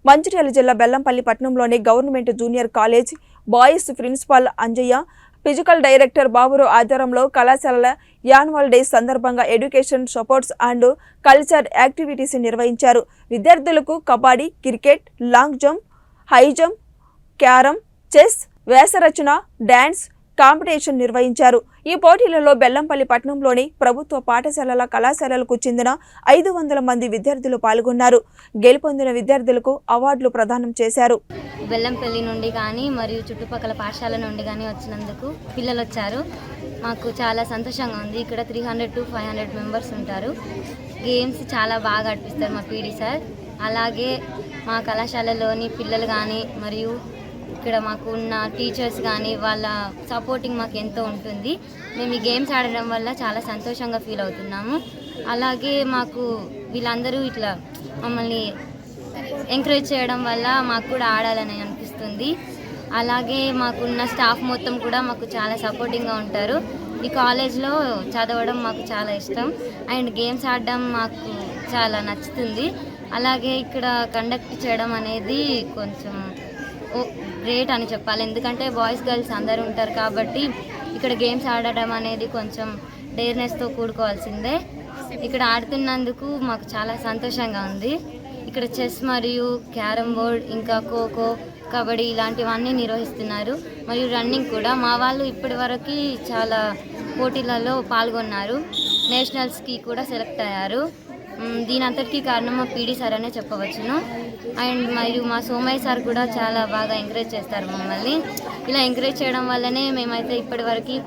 మంచిర్యాల జిల్లా బెల్లంపల్లి పట్టణంలోని government junior college boys principal Anjaiah, physical director Baburao ఆధ్వర్యంలో కళాశాలల యాన్యువల్ డే సందర్భంగా education sports and culture activities నిర్వహించారు. విద్యార్థులకు kabaddi, cricket, long jump, high jump, carrom, chess, వేసరచన, డాన్స్ కాంపిటీషన్ నిర్వహించారు. ఈ పోటీలలో బెల్లంపల్లి పట్టణంలోని ప్రభుత్వ పాఠశాలల కళాశాలలకు చెందిన 500 మంది విద్యార్థులు పాల్గొన్నారు. గెలుపొందిన విద్యార్థులకు అవార్డులు ప్రదానం చేశారు. బెల్లంపల్లి నుండి కానీ మరియు చుట్టుపక్కల పాఠశాల నుండి కానీ వచ్చినందుకు పిల్లలు వచ్చారు. మాకు చాలా సంతోషంగా ఉంది. ఇక్కడ 300 to 500 మెంబర్స్ ఉంటారు. గేమ్స్ చాలా బాగా ఆడిపిస్తారు మా పీడీ సార్. అలాగే మా కళాశాలలోని పిల్లలు కానీ మరియు ఇక్కడ మాకు ఉన్న టీచర్స్ కానీ వాళ్ళ సపోర్టింగ్ మాకు ఎంతో ఉంటుంది. మేము ఈ గేమ్స్ ఆడడం వల్ల చాలా సంతోషంగా ఫీల్ అవుతున్నాము. అలాగే మాకు వీళ్ళందరూ ఇట్లా మమ్మల్ని ఎంకరేజ్ చేయడం వల్ల మాకు కూడా ఆడాలని అనిపిస్తుంది. అలాగే మాకున్న స్టాఫ్ మొత్తం కూడా మాకు చాలా సపోర్టింగ్గా ఉంటారు. ఈ కాలేజ్లో చదవడం మాకు చాలా ఇష్టం అండ్ గేమ్స్ ఆడడం మాకు చాలా నచ్చుతుంది. అలాగే ఇక్కడ కండక్ట్ చేయడం అనేది కొంచెం గ్రేట్ అని చెప్పాలి. ఎందుకంటే బాయ్స్ గర్ల్స్ అందరూ ఉంటారు కాబట్టి ఇక్కడ గేమ్స్ ఆడడం అనేది కొంచెం డేర్నెస్తో కూడుకోవాల్సిందే. ఇక్కడ ఆడుతున్నందుకు మాకు చాలా సంతోషంగా ఉంది. ఇక్కడ చెస్ మరియు క్యారమ్ బోర్డ్, ఇంకా ఖోఖో, కబడ్డీ ఇలాంటివన్నీ నిర్వహిస్తున్నారు. మరియు రన్నింగ్ కూడా మా వాళ్ళు ఇప్పటి వరకు చాలా పోటీలలో పాల్గొన్నారు. నేషనల్స్కి కూడా సెలెక్ట్ అయ్యారు. దీని అంతటికీ కారణం మా పీడీ సార్ అనే చెప్పవచ్చును. అండ్ మరియు మా సోమయ్య సార్ కూడా చాలా బాగా ఎంకరేజ్ చేస్తారు మమ్మల్ని. ఇలా ఎంకరేజ్ చేయడం వల్లనే మేమైతే ఇప్పటి వరకు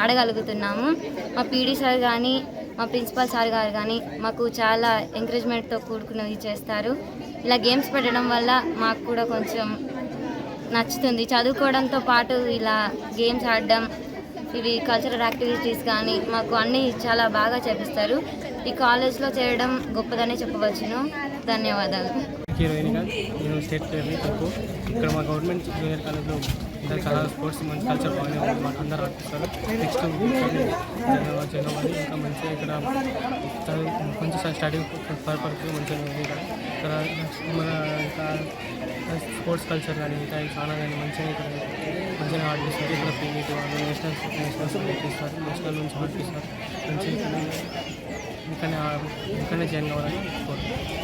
ఆడగలుగుతున్నాము. మా పీడీ సార్ కానీ మా ప్రిన్సిపల్ సార్ గారు కానీ మాకు చాలా ఎంకరేజ్మెంట్తో కూడుకున్నవి చేస్తారు. ఇలా గేమ్స్ పెట్టడం వల్ల మాకు కూడా కొంచెం నచ్చుతుంది. చదువుకోవడంతో పాటు ఇలా గేమ్స్ ఆడడం, ఇవి కల్చరల్ యాక్టివిటీస్ కానీ మాకు అన్నీ చాలా బాగా చేపిస్తారు. ఈ కాలేజ్లో చేయడం గొప్పదనే చెప్పవచ్చును. ధన్యవాదాలు. నేను స్టేట్ ప్లేయర్ని ఖోఖో. ఇక్కడ మా గవర్నమెంట్ జూనియర్ కాలేజ్లో చాలా స్పోర్ట్స్ మంచి కల్చర్ బాగానే మాకు అందరూ ఆడిపిస్తారు. నెక్స్ట్ జనవరి ఇంకా మంచిగా ఇక్కడ మంచి స్టడీ పర్పస్ మంచిగా ఉంది. ఇక్కడ మన ఇంకా స్పోర్ట్స్ కల్చర్ కానీ ఇంకా చాలా కానీ మంచిగా ఆడిపిస్తారు. ఇక్కడ పీఈటీ వాళ్ళు నేషనల్స్ ఆడిపిస్తారు, నేషనల్ నుంచి ఆడిపిస్తారు. మంచిగా ఇంకనే జాయిన్ కావాలని కోరుకుంటున్నాను.